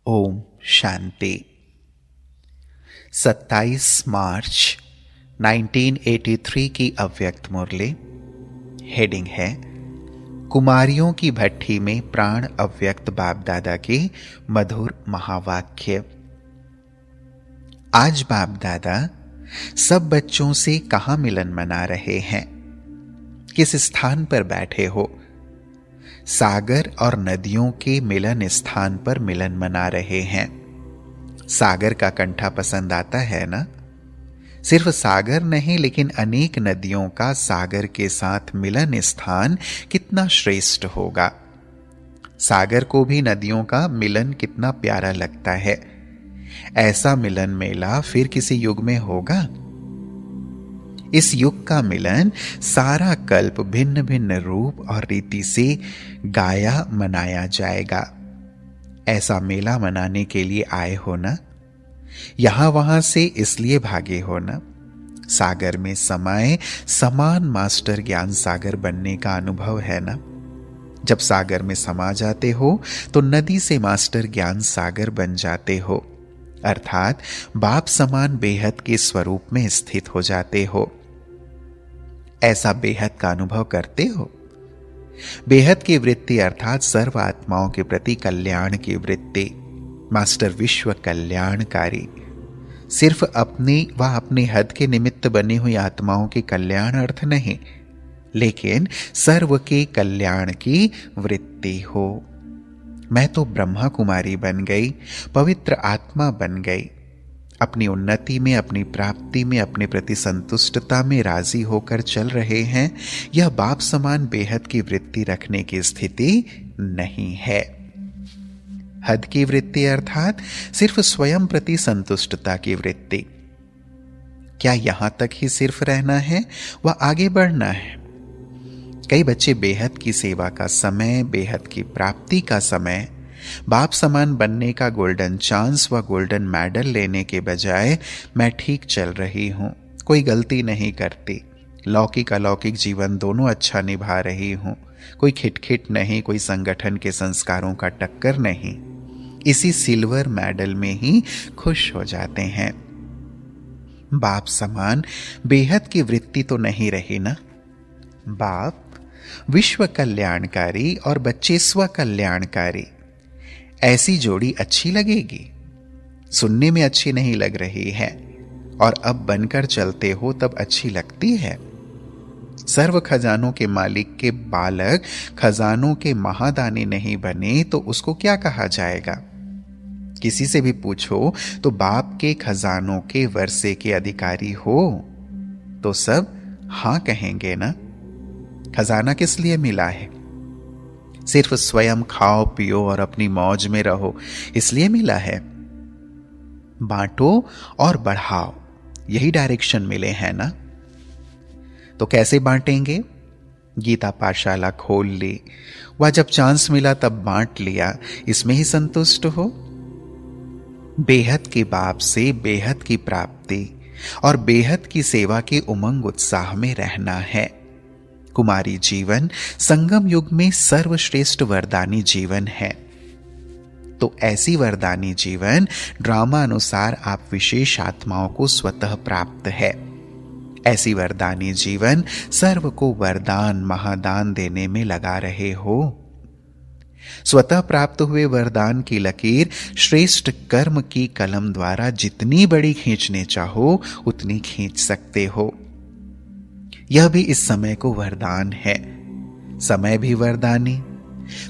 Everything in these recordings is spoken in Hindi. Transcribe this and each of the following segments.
ओम शांति। 27 मार्च 1983 की अव्यक्त मुरली। हेडिंग है कुमारियों की भट्ठी में प्राण अव्यक्त बाप दादा के मधुर महावाक्य। आज बाप दादा सब बच्चों से कहां मिलन मना रहे हैं? किस स्थान पर बैठे हो? सागर और नदियों के मिलन स्थान पर मिलन मना रहे हैं। सागर का कंठा पसंद आता है ना? सिर्फ सागर नहीं, लेकिन अनेक नदियों का सागर के साथ मिलन स्थान कितना श्रेष्ठ होगा। सागर को भी नदियों का मिलन कितना प्यारा लगता है। ऐसा मिलन मेला फिर किसी युग में होगा? इस युग का मिलन सारा कल्प भिन्न भिन्न रूप और रीति से गाया मनाया जाएगा। ऐसा मेला मनाने के लिए आए हो ना? यहां वहां से इसलिए भागे हो ना? सागर में समाये समान मास्टर ज्ञान सागर बनने का अनुभव है ना? जब सागर में समा जाते हो तो नदी से मास्टर ज्ञान सागर बन जाते हो, अर्थात बाप समान बेहद के स्वरूप में स्थित हो जाते हो। ऐसा बेहद का अनुभव करते हो? बेहद की वृत्ति अर्थात सर्व आत्माओं के प्रति कल्याण की वृत्ति, मास्टर विश्व कल्याणकारी। सिर्फ अपनी व अपने हद के निमित्त बनी हुई आत्माओं के कल्याण अर्थ नहीं, लेकिन सर्व के कल्याण की वृत्ति हो। मैं तो ब्रह्मा कुमारी बन गई, पवित्र आत्मा बन गई। अपनी उन्नति में, अपनी प्राप्ति में, अपने प्रति संतुष्टता में राजी होकर चल रहे हैं। यह बाप समान बेहद की वृत्ति रखने की स्थिति नहीं है। हद की वृत्ति अर्थात सिर्फ स्वयं प्रति संतुष्टता की वृत्ति। क्या यहां तक ही सिर्फ रहना है व आगे बढ़ना है? कई बच्चे बेहद की सेवा का समय, बेहद की प्राप्ति का समय, बाप समान बनने का गोल्डन चांस व गोल्डन मेडल लेने के बजाय मैं ठीक चल रही हूं, कोई गलती नहीं करती, लौकिक अलौकिक जीवन दोनों अच्छा निभा रही हूं, कोई खिटखिट नहीं, कोई संगठन के संस्कारों का टक्कर नहीं, इसी सिल्वर मेडल में ही खुश हो जाते हैं। बाप समान बेहद की वृत्ति तो नहीं रही ना? बाप विश्व कल्याणकारी और बच्चे स्व कल्याणकारी, ऐसी जोड़ी अच्छी लगेगी? सुनने में अच्छी नहीं लग रही है, और अब बनकर चलते हो तब अच्छी लगती है। सर्व खजानों के मालिक के बालक खजानों के महादानी नहीं बने तो उसको क्या कहा जाएगा? किसी से भी पूछो तो बाप के खजानों के वर्षे के अधिकारी हो तो सब हां कहेंगे ना? खजाना किस लिए मिला है? सिर्फ स्वयं खाओ पियो और अपनी मौज में रहो इसलिए मिला है? बांटो और बढ़ाओ, यही डायरेक्शन मिले हैं ना? तो कैसे बांटेंगे? गीता पाठशाला खोल ली, वह जब चांस मिला तब बांट लिया, इसमें ही संतुष्ट हो? बेहद के बाप से बेहद की प्राप्ति और बेहद की सेवा के उमंग उत्साह में रहना है। कुमारी जीवन संगम युग में सर्वश्रेष्ठ वरदानी जीवन है। तो ऐसी वरदानी जीवन ड्रामा अनुसार आप विशेष आत्माओं को स्वतः प्राप्त है। ऐसी वरदानी जीवन सर्व को वरदान महादान देने में लगा रहे हो। स्वतः प्राप्त हुए वरदान की लकीर श्रेष्ठ कर्म की कलम द्वारा जितनी बड़ी खींचने चाहो उतनी खींच सकते हो। यह भी इस समय को वरदान है। समय भी वरदानी,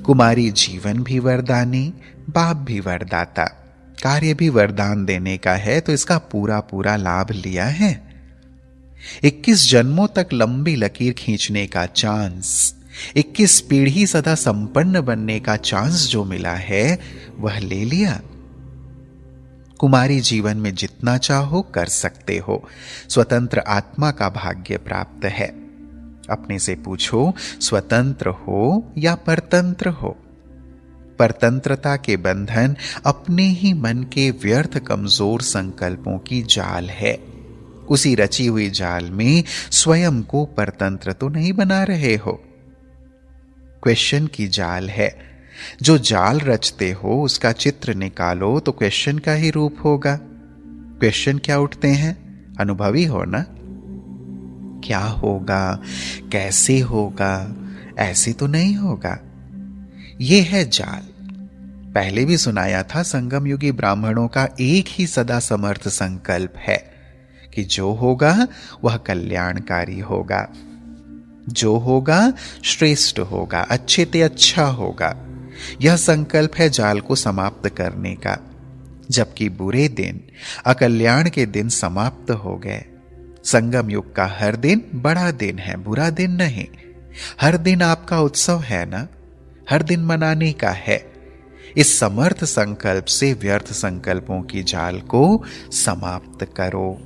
कुमारी जीवन भी वरदानी, बाप भी वरदाता, कार्य भी वरदान देने का है, तो इसका पूरा पूरा लाभ लिया है। 21 जन्मों तक लंबी लकीर खींचने का चांस, 21 पीढ़ी सदा संपन्न बनने का चांस जो मिला है वह ले लिया। कुमारी जीवन में जितना चाहो कर सकते हो। स्वतंत्र आत्मा का भाग्य प्राप्त है। अपने से पूछो, स्वतंत्र हो या परतंत्र हो? परतंत्रता के बंधन अपने ही मन के व्यर्थ कमजोर संकल्पों की जाल है। उसी रची हुई जाल में स्वयं को परतंत्र तो नहीं बना रहे हो। क्वेश्चन की जाल है। जो जाल रचते हो उसका चित्र निकालो तो क्वेश्चन का ही रूप होगा। क्वेश्चन क्या उठते हैं? अनुभवी हो ना। क्या होगा, कैसे होगा, ऐसे तो नहीं होगा। ये है जाल। पहले भी सुनाया था, संगम युगी ब्राह्मणों का एक ही सदा समर्थ संकल्प है कि जो होगा वह कल्याणकारी होगा, जो होगा श्रेष्ठ होगा, अच्छे ते अच्छा होगा। यह संकल्प है जाल को समाप्त करने का। जबकि बुरे दिन, अकल्याण के दिन समाप्त हो गए। संगम युग का हर दिन बड़ा दिन है, बुरा दिन नहीं। हर दिन आपका उत्सव है ना, हर दिन मनाने का है। इस समर्थ संकल्प से व्यर्थ संकल्पों की जाल को समाप्त करो।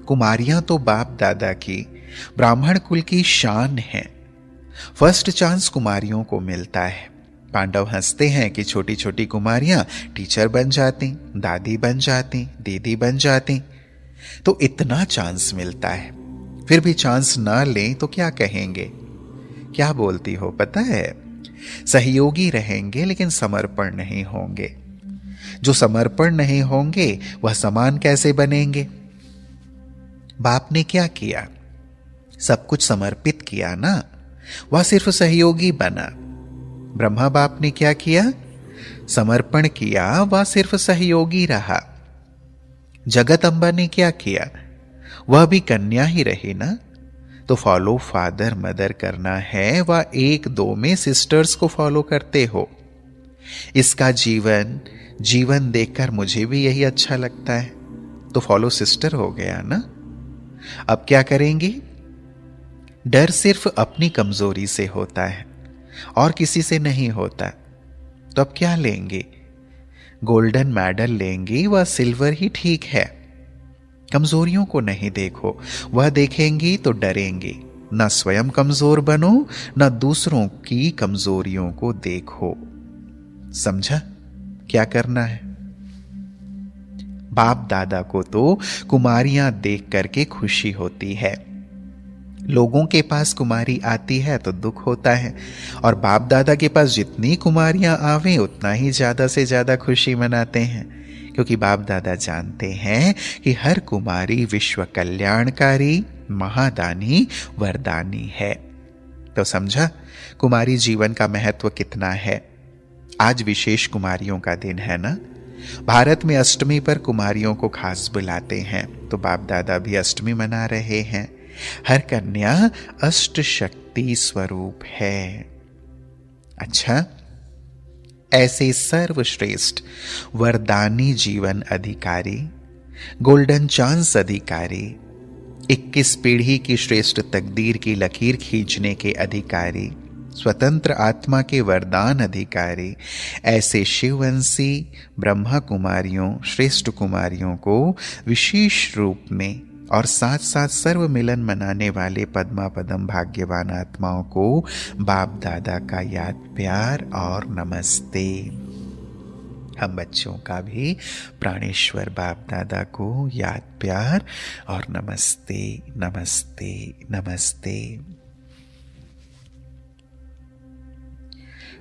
कुमारियां तो बाप दादा की, ब्राह्मण कुल की शान है। फर्स्ट चांस कुमारियों को मिलता है। पांडव हंसते हैं कि छोटी छोटी कुमारियां टीचर बन जाती, दादी बन जाती, दीदी बन जाती। तो इतना चांस मिलता है, फिर भी चांस ना लें तो क्या कहेंगे? क्या बोलती हो पता है? सहयोगी रहेंगे लेकिन समर्पण नहीं होंगे। जो समर्पण नहीं होंगे वह समान कैसे बनेंगे? बाप ने क्या किया? सब कुछ समर्पित किया ना, वह सिर्फ सहयोगी बना। ब्रह्मा बाप ने क्या किया? समर्पण किया, वह सिर्फ सहयोगी रहा। जगत अम्बा ने क्या किया? वह भी कन्या ही रही ना। तो फॉलो फादर मदर करना है, वह एक दो में सिस्टर्स को फॉलो करते हो। इसका जीवन जीवन देखकर मुझे भी यही अच्छा लगता है, तो फॉलो सिस्टर हो गया ना। अब क्या करेंगी? डर सिर्फ अपनी कमजोरी से होता है और किसी से नहीं होता। तो अब क्या लेंगे? गोल्डन मेडल लेंगी, वह सिल्वर ही ठीक है। कमजोरियों को नहीं देखो, वह देखेंगी तो डरेंगी। न स्वयं कमजोर बनो, न दूसरों की कमजोरियों को देखो। समझा क्या करना है? बाप दादा को तो कुमारियां देख करके खुशी होती है। लोगों के पास कुमारी आती है तो दुख होता है, और बाप दादा के पास जितनी कुमारियां आवे उतना ही ज्यादा से ज्यादा खुशी मनाते हैं, क्योंकि बाप दादा जानते हैं कि हर कुमारी विश्व कल्याणकारी, महादानी, वरदानी है। तो समझा कुमारी जीवन का महत्व कितना है। आज विशेष कुमारियों का दिन है ना। भारत में अष्टमी पर कुमारियों को खास बुलाते हैं, तो बाप दादा भी अष्टमी मना रहे हैं। हर कन्या अष्ट शक्ति स्वरूप है। अच्छा, ऐसे सर्वश्रेष्ठ वरदानी जीवन अधिकारी, गोल्डन चांस अधिकारी, 21 पीढ़ी की श्रेष्ठ तकदीर की लकीर खींचने के अधिकारी, स्वतंत्र आत्मा के वरदान अधिकारी, ऐसे शिववंशी ब्रह्मा कुमारियों, श्रेष्ठ कुमारियों को विशेष रूप में और साथ साथ सर्व मिलन मनाने वाले पद्मा पदम भाग्यवान आत्माओं को बाप दादा का याद प्यार और नमस्ते। हम बच्चों का भी प्राणेश्वर बाप दादा को याद प्यार और नमस्ते नमस्ते नमस्ते।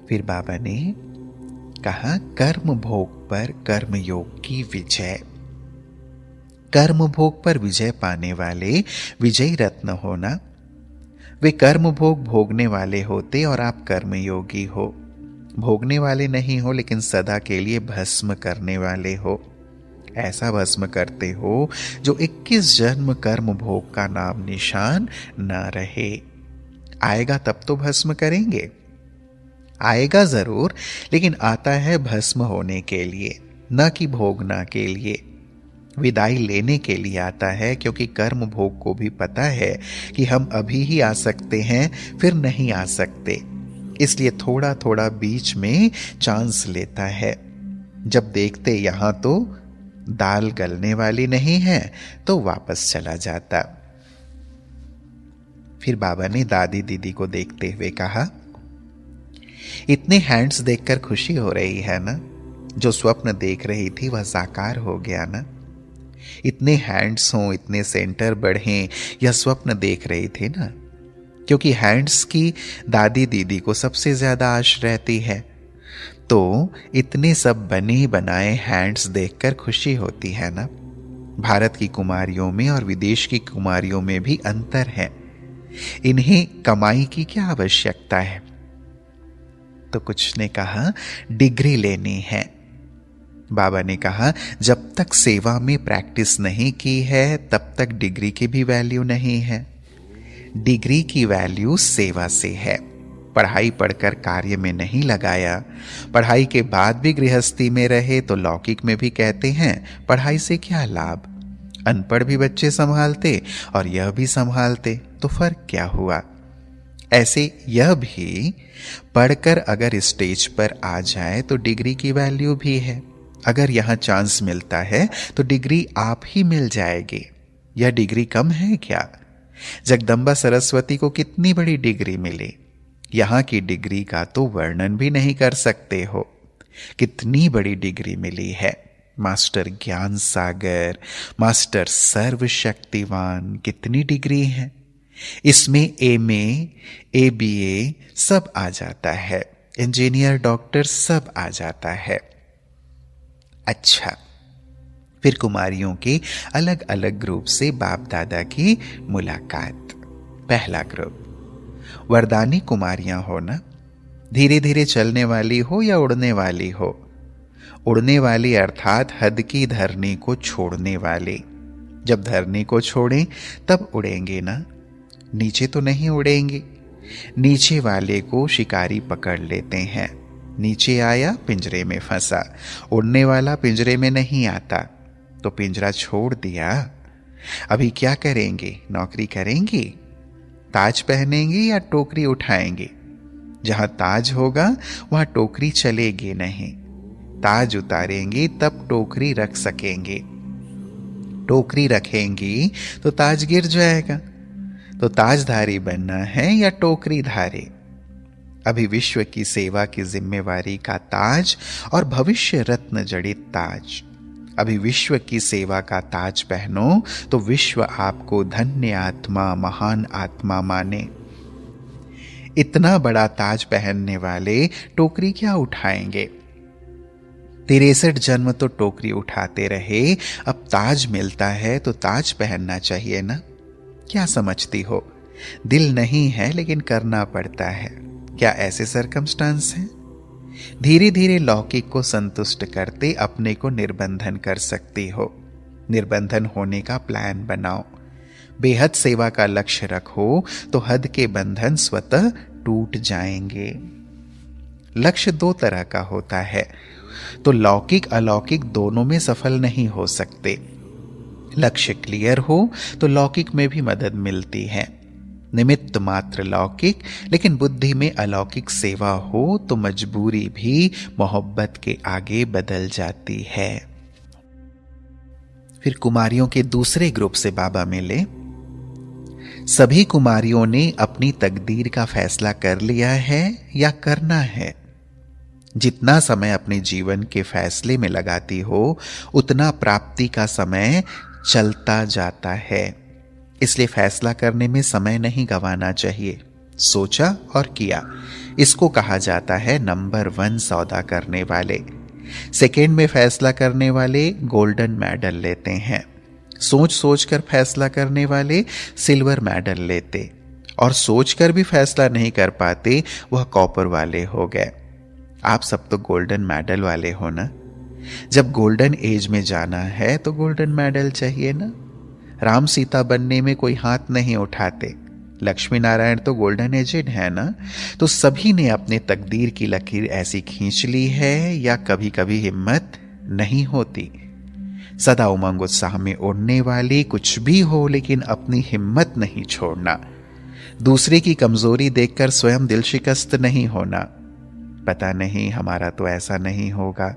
फिर बाबा ने कहा, कर्म भोग पर कर्मयोग की विजय। कर्म भोग पर विजय पाने वाले विजयी रत्न होना। वे कर्म भोग भोगने वाले होते और आप कर्मयोगी हो। भोगने वाले नहीं हो लेकिन सदा के लिए भस्म करने वाले हो। ऐसा भस्म करते हो जो 21 जन्म कर्म भोग का नाम निशान न रहे। आएगा तब तो भस्म करेंगे, आएगा जरूर, लेकिन आता है भस्म होने के लिए, न कि भोगना के लिए। विदाई लेने के लिए आता है, क्योंकि कर्म भोग को भी पता है कि हम अभी ही आ सकते हैं, फिर नहीं आ सकते। इसलिए थोड़ा थोड़ा बीच में चांस लेता है। जब देखते यहां तो दाल गलने वाली नहीं है तो वापस चला जाता। फिर बाबा ने दादी दीदी को देखते हुए कहा, इतने हैंड्स देखकर खुशी हो रही है ना। जो स्वप्न देख रही थी वह साकार हो गया ना। इतने हैंड्स हों, इतने सेंटर बढ़े, यह स्वप्न देख रही थी ना। क्योंकि हैंड्स की दादी दीदी को सबसे ज्यादा आश रहती है। तो इतने सब बने बनाए हैंड्स देखकर खुशी होती है ना। भारत की कुमारियों में और विदेश की कुमारियों में भी अंतर है। इन्हें कमाई की क्या आवश्यकता है? तो कुछ ने कहा डिग्री लेनी है। बाबा ने कहा जब तक सेवा में प्रैक्टिस नहीं की है तब तक डिग्री की भी वैल्यू नहीं है। डिग्री की वैल्यू सेवा से है। पढ़ाई पढ़कर कार्य में नहीं लगाया, पढ़ाई के बाद भी गृहस्थी में रहे तो लौकिक में भी कहते हैं पढ़ाई से क्या लाभ। अनपढ़ भी बच्चे संभालते और यह भी संभालते, तो फर्क क्या हुआ। ऐसे यह भी पढ़कर अगर स्टेज पर आ जाए तो डिग्री की वैल्यू भी है। अगर यहां चांस मिलता है तो डिग्री आप ही मिल जाएगी। यह डिग्री कम है क्या? जगदम्बा सरस्वती को कितनी बड़ी डिग्री मिली। यहां की डिग्री का तो वर्णन भी नहीं कर सकते हो। कितनी बड़ी डिग्री मिली है। मास्टर ज्ञान सागर, मास्टर सर्वशक्तिवान, कितनी डिग्री है। इसमें एमए, एबीए सब आ जाता है। इंजीनियर, डॉक्टर सब आ जाता है। अच्छा, फिर कुमारियों के अलग अलग ग्रुप से बाप दादा की मुलाकात। पहला ग्रुप, वरदानी कुमारियां हो ना। धीरे धीरे चलने वाली हो या उड़ने वाली हो। उड़ने वाली अर्थात हद की धरनी को छोड़ने वाली। जब धरनी को छोड़ें तब उड़ेंगे ना, नीचे तो नहीं उड़ेंगे। नीचे वाले को शिकारी पकड़ लेते हैं। नीचे आया पिंजरे में फंसा। उड़ने वाला पिंजरे में नहीं आता, तो पिंजरा छोड़ दिया। अभी क्या करेंगे? नौकरी करेंगी? ताज पहनेंगे या टोकरी उठाएंगे? जहां ताज होगा वहां टोकरी चलेगी नहीं। ताज उतारेंगी तब टोकरी रख सकेंगे। टोकरी रखेंगी तो ताज गिर जाएगा। तो ताजधारी बनना है या टोकरीधारी? अभी विश्व की सेवा की जिम्मेवारी का ताज और भविष्य रत्न जड़ित ताज। अभी विश्व की सेवा का ताज पहनो तो विश्व आपको धन्य आत्मा, महान आत्मा माने। इतना बड़ा ताज पहनने वाले टोकरी क्या उठाएंगे? 63 जन्म तो टोकरी उठाते रहे, अब ताज मिलता है तो ताज पहनना चाहिए ना। क्या समझती हो? दिल नहीं है लेकिन करना पड़ता है। क्या ऐसे सरकमस्टांस हैं? धीरे धीरे लौकिक को संतुष्ट करते अपने को निर्बंधन कर सकती हो। निर्बंधन होने का प्लान बनाओ। बेहद सेवा का लक्ष्य रखो तो हद के बंधन स्वतः टूट जाएंगे। लक्ष्य दो तरह का होता है, तो लौकिक अलौकिक दोनों में सफल नहीं हो सकते। लक्ष्य क्लियर हो तो लौकिक में भी मदद मिलती है। निमित्त मात्र लौकिक, लेकिन बुद्धि में अलौकिक सेवा हो तो मजबूरी भी मोहब्बत के आगे बदल जाती है। फिर कुमारियों के दूसरे ग्रुप से बाबा मिले। सभी कुमारियों ने अपनी तकदीर का फैसला कर लिया है या करना है। जितना समय अपने जीवन के फैसले में लगाती हो उतना प्राप्ति का समय चलता जाता है। इसलिए फैसला करने में समय नहीं गंवाना चाहिए। सोचा और किया, इसको कहा जाता है नंबर 1 सौदा करने वाले। सेकेंड में फैसला करने वाले गोल्डन मेडल लेते हैं। सोच सोच कर फैसला करने वाले सिल्वर मेडल लेते, और सोच कर भी फैसला नहीं कर पाते वह कॉपर वाले हो गए। आप सब तो गोल्डन मेडल वाले हो ना। जब गोल्डन एज में जाना है तो गोल्डन मेडल चाहिए ना। राम सीता बनने में कोई हाथ नहीं उठाते। लक्ष्मी नारायण तो गोल्डन एजेड है ना। तो सभी ने अपने तकदीर की लकीर ऐसी खींच ली है या कभी कभी हिम्मत नहीं होती। सदा उमंग उत्साह में उड़ने वाली, कुछ भी हो लेकिन अपनी हिम्मत नहीं छोड़ना। दूसरे की कमजोरी देखकर स्वयं दिल शिकस्त नहीं होना। पता नहीं हमारा तो ऐसा नहीं होगा।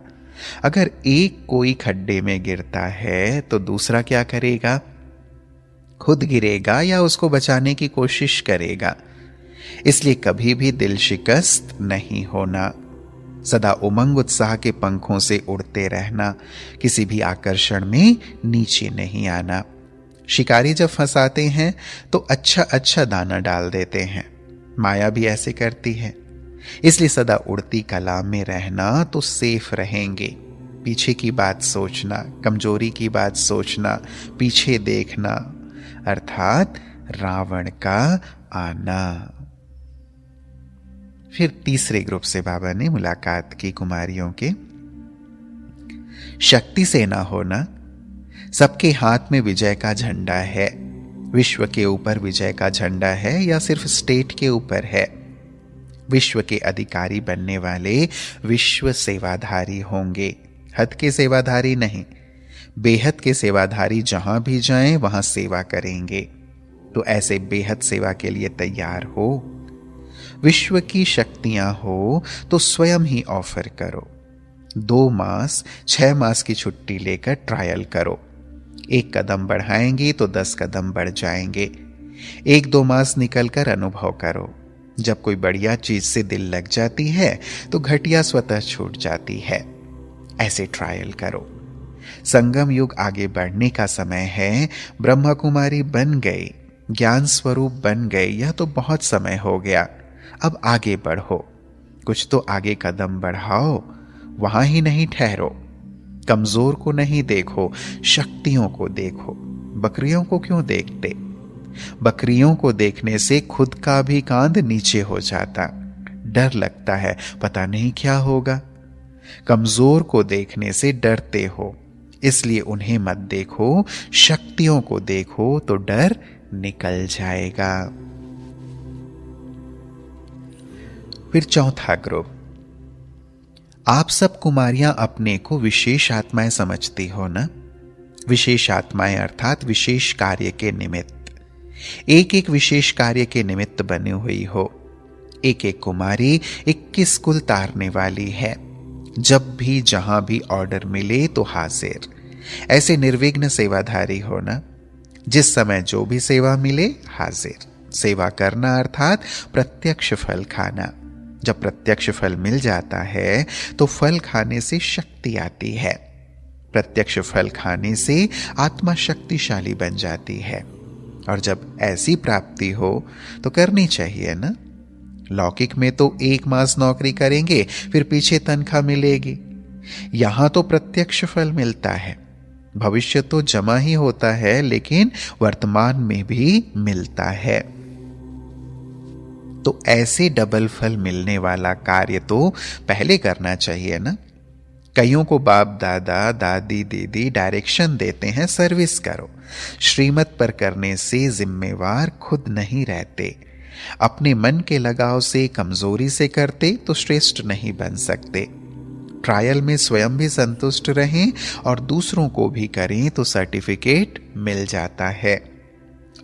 अगर एक कोई खड्डे में गिरता है तो दूसरा क्या करेगा? खुद गिरेगा या उसको बचाने की कोशिश करेगा। इसलिए कभी भी दिल शिकस्त नहीं होना। सदा उमंग उत्साह के पंखों से उड़ते रहना। किसी भी आकर्षण में नीचे नहीं आना। शिकारी जब फंसाते हैं तो अच्छा अच्छा दाना डाल देते हैं। माया भी ऐसे करती है। इसलिए सदा उड़ती कला में रहना तो सेफ रहेंगे। पीछे की बात सोचना, कमजोरी की बात सोचना, पीछे देखना, अर्थात रावण का आना। फिर तीसरे ग्रुप से बाबा ने मुलाकात की कुमारियों के। शक्ति से ना होना, सबके हाथ में विजय का झंडा है। विश्व के ऊपर विजय का झंडा है या सिर्फ स्टेट के ऊपर है? विश्व के अधिकारी बनने वाले विश्व सेवाधारी होंगे, हद के सेवाधारी नहीं। बेहद के सेवाधारी जहां भी जाएं वहां सेवा करेंगे। तो ऐसे बेहद सेवा के लिए तैयार हो। विश्व की शक्तियां हो तो स्वयं ही ऑफर करो। 2 मास 6 मास की छुट्टी लेकर ट्रायल करो। 1 कदम बढ़ाएंगी तो 10 कदम बढ़ जाएंगे। 1-2 मास निकलकर अनुभव करो। जब कोई बढ़िया चीज से दिल लग जाती है तो घटिया स्वतः छूट जाती है। ऐसे ट्रायल करो। संगम युग आगे बढ़ने का समय है। ब्रह्मा कुमारी बन गई, ज्ञान स्वरूप बन गई, यह तो बहुत समय हो गया। अब आगे बढ़ो, कुछ तो आगे कदम बढ़ाओ। वहां ही नहीं ठहरो। कमजोर को नहीं देखो, शक्तियों को देखो। बकरियों को क्यों देखते? बकरियों को देखने से खुद का भी कांध नीचे हो जाता। डर लगता है, पता नहीं क्या होगा। कमजोर को देखने से डरते हो, इसलिए उन्हें मत देखो। शक्तियों को देखो तो डर निकल जाएगा। फिर चौथा ग्रुप। आप सब कुमारियां अपने को विशेष आत्माएं समझती हो ना? विशेष आत्माएं अर्थात विशेष कार्य के निमित्त। एक एक विशेष कार्य के निमित्त बनी हुई हो। एक एक कुमारी 21 कुल तारने वाली है। जब भी जहां भी ऑर्डर मिले तो हाजिर। ऐसे निर्विघ्न सेवाधारी हो ना? जिस समय जो भी सेवा मिले हाजिर। सेवा करना अर्थात प्रत्यक्ष फल खाना। जब प्रत्यक्ष फल मिल जाता है तो फल खाने से शक्ति आती है। प्रत्यक्ष फल खाने से आत्मा शक्तिशाली बन जाती है। और जब ऐसी प्राप्ति हो तो करनी चाहिए ना? लौकिक में तो 1 मास नौकरी करेंगे, फिर पीछे तनख्वाह मिलेगी। यहां तो प्रत्यक्ष फल मिलता है। भविष्य तो जमा ही होता है, लेकिन वर्तमान में भी मिलता है। तो ऐसे डबल फल मिलने वाला कार्य तो पहले करना चाहिए ना? कईयों को बाप दादा दादी दीदी डायरेक्शन देते हैं, सर्विस करो। श्रीमत पर करने से जिम्मेवार खुद नहीं रहते। अपने मन के लगाव से, कमजोरी से करते तो श्रेष्ठ नहीं बन सकते। ट्रायल में स्वयं भी संतुष्ट रहें और दूसरों को भी करें तो सर्टिफिकेट मिल जाता है।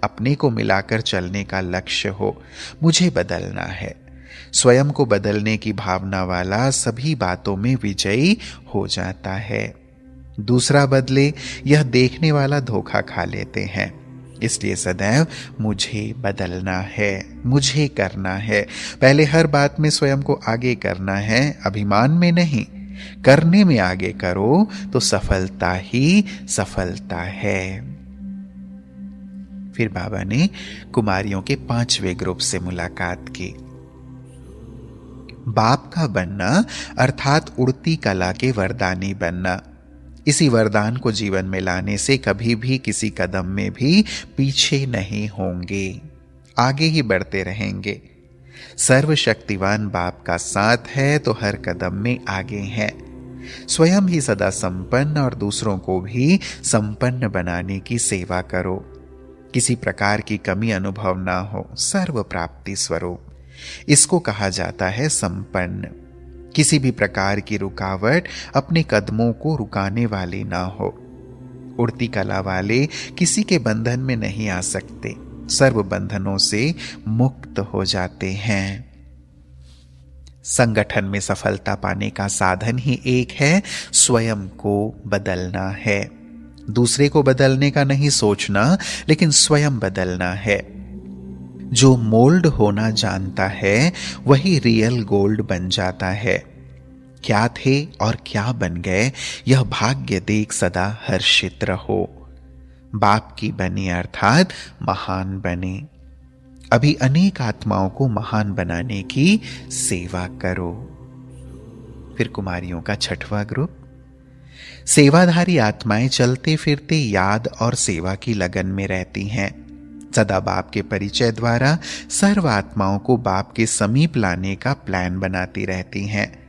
अपने को मिलाकर चलने का लक्ष्य हो, मुझे बदलना है। स्वयं को बदलने की भावना वाला सभी बातों में विजयी हो जाता है। दूसरा बदले, यह देखने वाला धोखा खा लेते हैं। इसलिए सदैव मुझे बदलना है, मुझे करना है। पहले हर बात में स्वयं को आगे करना है, अभिमान में नहीं। करने में आगे करो तो सफलता ही सफलता है। फिर बाबा ने कुमारियों के 5वें ग्रुप से मुलाकात की। बाप का बनना अर्थात उड़ती कला के वरदानी बनना। इसी वरदान को जीवन में लाने से कभी भी किसी कदम में भी पीछे नहीं होंगे, आगे ही बढ़ते रहेंगे। सर्वशक्तिवान बाप का साथ है तो हर कदम में आगे हैं। स्वयं ही सदा संपन्न और दूसरों को भी संपन्न बनाने की सेवा करो। किसी प्रकार की कमी अनुभव ना हो, सर्व प्राप्ति स्वरूप। इसको कहा जाता है संपन्न। किसी भी प्रकार की रुकावट अपने कदमों को रुकाने वाली ना हो। उड़ती कला वाले किसी के बंधन में नहीं आ सकते, सर्व बंधनों से मुक्त हो जाते हैं। संगठन में सफलता पाने का साधन ही एक है, स्वयं को बदलना है। दूसरे को बदलने का नहीं सोचना, लेकिन स्वयं बदलना है। जो मोल्ड होना जानता है वही रियल गोल्ड बन जाता है। क्या थे और क्या बन गए, यह भाग्य देख सदा हर्षित रहो। बाप की बनी अर्थात महान बने। अभी अनेक आत्माओं को महान बनाने की सेवा करो। फिर कुमारियों का छठवां ग्रुप, सेवाधारी आत्माएं चलते फिरते याद और सेवा की लगन में रहती हैं। सदा बाप के परिचय द्वारा सर्व आत्माओं को बाप के समीप लाने का प्लान बनाती रहती हैं।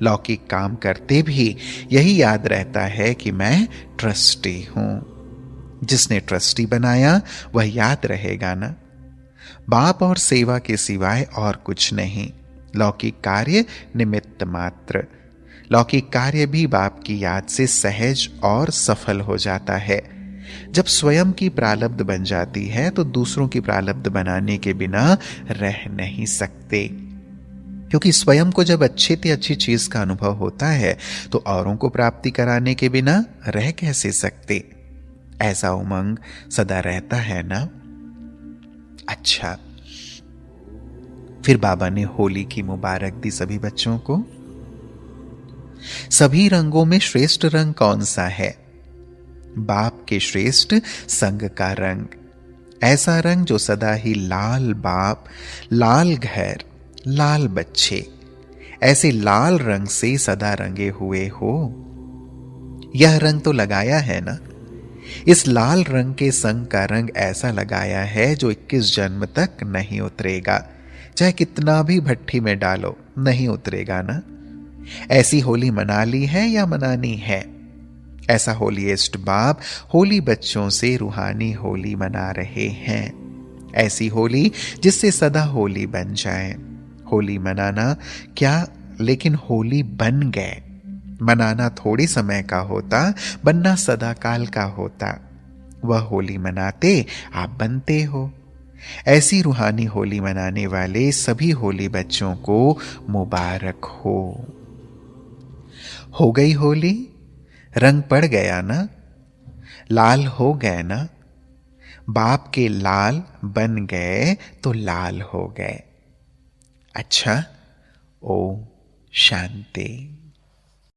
लौकिक काम करते भी यही याद रहता है कि मैं ट्रस्टी हूं। जिसने ट्रस्टी बनाया वह याद रहेगा ना। बाप और सेवा के सिवाय और कुछ नहीं। लौकिक कार्य निमित्त मात्र। लौकिक कार्य भी बाप की याद से सहज और सफल हो जाता है। जब स्वयं की प्रारब्ध बन जाती है तो दूसरों की प्रारब्ध बनाने के बिना रह नहीं सकते, क्योंकि स्वयं को जब अच्छी से अच्छी चीज का अनुभव होता है तो औरों को प्राप्ति कराने के बिना रह कैसे सकते। ऐसा उमंग सदा रहता है ना। अच्छा, फिर बाबा ने होली की मुबारक दी सभी बच्चों को। सभी रंगों में श्रेष्ठ रंग कौन सा है? बाप के श्रेष्ठ संग का रंग। ऐसा रंग जो सदा ही लाल बाप, लाल घर, लाल बच्चे, ऐसे लाल रंग से सदा रंगे हुए हो। यह रंग तो लगाया है ना। इस लाल रंग के संग का रंग ऐसा लगाया है जो 21 जन्म तक नहीं उतरेगा। चाहे कितना भी भट्ठी में डालो नहीं उतरेगा ना। ऐसी होली मना ली है या मनानी है? ऐसा होलीएस्ट बाप होली बच्चों से रूहानी होली मना रहे हैं। ऐसी होली जिससे सदा होली बन जाए। होली मनाना क्या, लेकिन होली बन गए। मनाना थोड़ी समय का होता, बनना सदा काल का होता। वह होली मनाते आप बनते हो। ऐसी रूहानी होली मनाने वाले सभी होली बच्चों को मुबारक हो। हो गई होली, रंग पड़ गया ना, लाल हो गए ना। बाप के लाल बन गए तो लाल हो गए। अच्छा, ओम शांति।